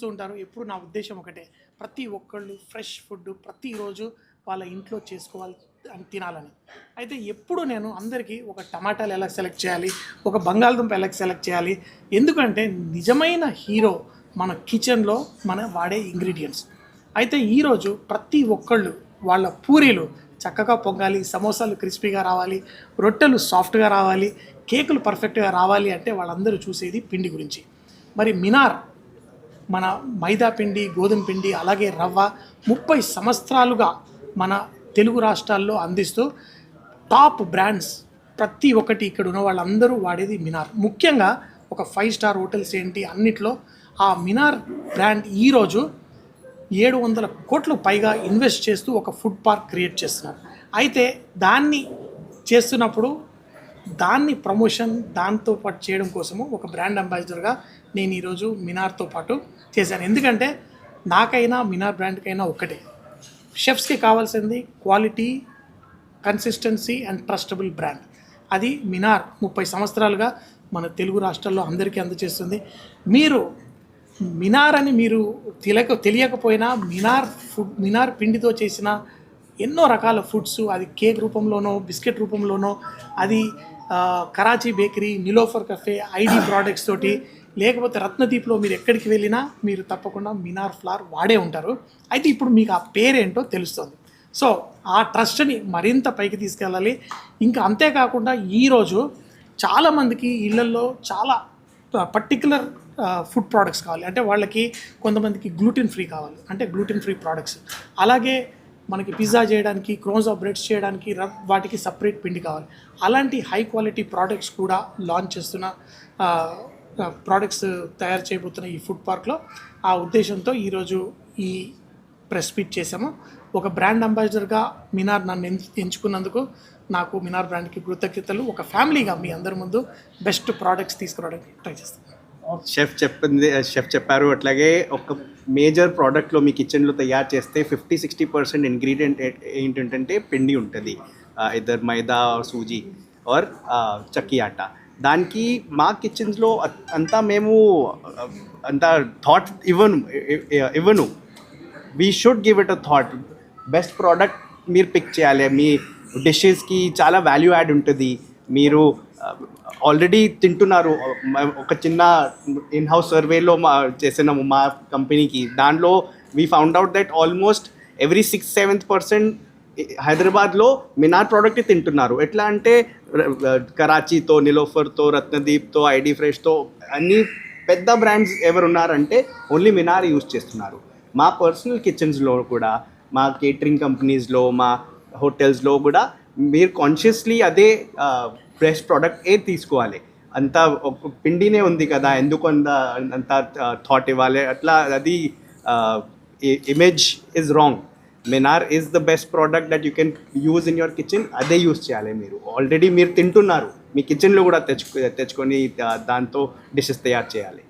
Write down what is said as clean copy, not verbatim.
చూస్తూ ఉంటారు. ఎప్పుడు నా ఉద్దేశం ఒకటే, ప్రతి ఒక్కళ్ళు ఫ్రెష్ ఫుడ్ ప్రతిరోజు వాళ్ళ ఇంట్లో చేసుకోవాలి అని తినాలని. అయితే ఎప్పుడు నేను అందరికీ ఒక టమాటాలు ఎలా సెలెక్ట్ చేయాలి, ఒక బంగాళదుంప ఎలా సెలెక్ట్ చేయాలి, ఎందుకంటే నిజమైన హీరో మన కిచెన్లో మన వాడే ఇంగ్రీడియంట్స్. అయితే ఈరోజు ప్రతి ఒక్కళ్ళు వాళ్ళ పూరీలు చక్కగా పొంగాలి, సమోసాలు క్రిస్పీగా రావాలి, రొట్టెలు సాఫ్ట్గా రావాలి, కేకులు పర్ఫెక్ట్గా రావాలి అంటే వాళ్ళందరూ చూసేది పిండి గురించి. మరి మినార్ మన మైదా పిండి, గోధుమ పిండి, అలాగే రవ్వ 30 సంవత్సరాలుగా మన తెలుగు రాష్ట్రాల్లో అందిస్తూ టాప్ బ్రాండ్స్ ప్రతి ఒక్కటి ఇక్కడ ఉన్న వాళ్ళందరూ వాడేది మినార్. ముఖ్యంగా ఒక 5 స్టార్ హోటల్స్ ఏంటి అన్నిట్లో ఆ మినార్ బ్రాండ్ ఈరోజు 700 కోట్లకు పైగా ఇన్వెస్ట్ చేస్తూ ఒక ఫుడ్ పార్క్ క్రియేట్ చేస్తున్నారు. అయితే దాన్ని చేస్తున్నప్పుడు దాన్ని ప్రమోషన్ దాంతో పాటు చేయడం కోసము ఒక బ్రాండ్ అంబాసిడర్గా నేను ఈరోజు మినార్తో పాటు చేశాను. ఎందుకంటే నాకైనా మినార్ బ్రాండ్కైనా ఒక్కటే, షెఫ్స్కి కావాల్సింది quality, consistency and trustable brand. అది మినార్ 30 సంవత్సరాలుగా మన తెలుగు రాష్ట్రాల్లో అందరికీ అందజేస్తుంది. మీరు మినార్ అని మీరు తెలియకపోయినా మినార్ పిండితో చేసిన ఎన్నో రకాల ఫుడ్స్, అది కేక్ రూపంలోనో బిస్కెట్ రూపంలోనో, అది Karachi bakery, Niloufer కఫే, ID products తోటి, లేకపోతే రత్నదీప్లో మీరు ఎక్కడికి వెళ్ళినా మీరు తప్పకుండా మినార్ ఫ్లవర్ వాడే ఉంటారు. అయితే ఇప్పుడు మీకు ఆ పేరేంటో తెలుస్తుంది. సో ఆ ట్రస్ట్ని మరింత పైకి తీసుకెళ్ళాలి. ఇంకా అంతేకాకుండా ఈరోజు చాలామందికి ఇళ్లల్లో చాలా పర్టికులర్ ఫుడ్ ప్రోడక్ట్స్ కావాలి. అంటే వాళ్ళకి కొంతమందికి గ్లూటెన్ ఫ్రీ కావాలి, అంటే గ్లూటెన్ ఫ్రీ ప్రోడక్ట్స్. అలాగే మనకి పిజ్జా చేయడానికి, క్రోన్స్ ఆఫ్ బ్రెడ్స్ చేయడానికి వాటికి సపరేట్ పిండి కావాలి. అలాంటి హై క్వాలిటీ ప్రోడక్ట్స్ కూడా లాంచ్ చేస్తున్న ప్రోడక్ట్స్ తయారు చేయబోతున్న ఈ ఫుడ్ పార్క్లో ఆ ఉద్దేశంతో ఈరోజు ఈ ప్రెస్ మీట్ చేసాము. ఒక బ్రాండ్ అంబాసిడర్గా మినార్ నన్ను ఎంచుకున్నందుకు నాకు మినార్ బ్రాండ్కి కృతజ్ఞతలు. ఒక ఫ్యామిలీగా మీ అందరి ముందు బెస్ట్ ప్రోడక్ట్స్ తీసుకురావడానికి ట్రై చేస్తాను. షెఫ్ చెప్పారు. అట్లాగే ఒక మేజర్ ప్రోడక్ట్లో మీ కిచెన్లో తయారు చేస్తే 50-60% ఇంగ్రీడియంట్ ఏంటంటే పిండి ఉంటుంది, ఇద్దరు మైదా సూజీ ఆర్ చక్కీ ఆటా. దానికి మా కిచెన్స్లో అంతా మేము అంతా థాట్ ఇవ్వను. We should give it a thought. Best product మీరు పిక్ చేయాలి. మీ డిషెస్కి చాలా వాల్యూ యాడ్ ఉంటుంది. మీరు ఆల్రెడీ తింటున్నారు. ఒక చిన్న ఇన్ హౌస్ సర్వేలో చేసినాము మా కంపెనీకి. దాంట్లో we found out that almost every 6-7% హైదరాబాద్లో మినార్ ప్రోడక్ట్ తింటున్నారు. ఎట్లా అంటే కరాచీతో, నిలోఫర్తో, రత్నదీప్తో, ఐడి ఫ్రెష్తో అన్ని పెద్ద బ్రాండ్స్ ఎవరు ఉన్నారంటే ఓన్లీ మినార్ యూజ్ చేస్తున్నారు. మా పర్సనల్ కిచెన్స్లో కూడా, మా కేటరింగ్ కంపెనీస్లో, మా హోటల్స్లో కూడా మీరు కాన్షియస్లీ అదే ఫ్రెష్ ప్రోడక్ట్ తీసుకోవాలి. అంతా పిండినే ఉంది కదా, ఎందుకు అంత థాట్ ఇవ్వాలి అట్లా, అది image is wrong. Minar is the best product that you can use in your kitchen. అదే యూజ్ చేయాలి. మీరు ఆల్రెడీ మీరు తింటున్నారు, మీ కిచెన్లో కూడా తెచ్చుకొని దాంతో డిషెస్ తయారు చేయాలి.